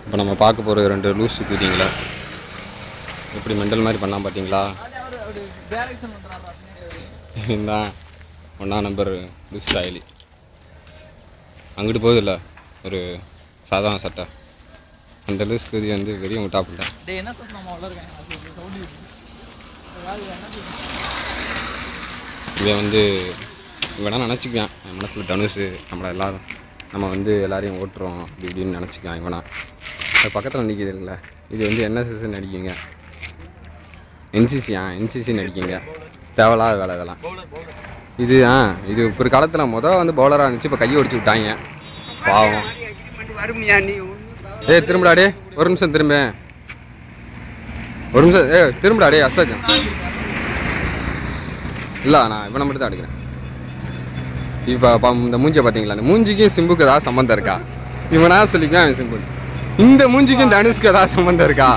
இப்போ நம்ம பார்க்க போகிற 2 லூஸு குதிங்களா எப்படி மெண்டல் மாதிரி பண்ணால் பார்த்தீங்களா? இதுதான் 1ஆம் நம்பர் லூஸ் ஸ்டைலி. அங்கிட்டு போகுதில்ல ஒரு சாதாரண சட்டை, அந்த லூஸ் குதி வந்து பெரிய முட்டாப்பிட்டேன். இவன் வந்து இவனா நினச்சிக்குவேன் என் மனசில் தனுஷு நம்ம வந்து எல்லாரையும் ஓட்டுறோம் அப்படி இப்படின்னு நினச்சிக்குவேன். இவனா அது பக்கத்தில் நிற்கிது இல்லைங்களா, இது வந்து என்எஸ்எஸ் நடிக்குங்க, என்சிசி நடிக்குங்க. தேவையில்லாத வேலை இதெல்லாம். இது ஒரு காலத்தில் வந்து பவுலராக இருந்துச்சு, இப்போ கையை ஒடிச்சு விட்டாங்க பாவம். திரும்படாடே ஒரு நிமிஷம், ஒரு நிமிஷம் திரும்படாடே அசோக். இல்லை நான் இவனை மட்டும் தான் எடுக்கிறேன். இப்போ இந்த மூஞ்சியை பார்த்தீங்களா, இந்த மூஞ்சிக்கும் சிம்புக்கு ஏதாவது சம்மந்தம் இருக்கா? இவனா சொல்லிக்கலாம் சிம்பு. இந்த மூஞ்சிக்கும் தனுஷ்க்கு ஏதாவது சம்மந்தம் இருக்கா?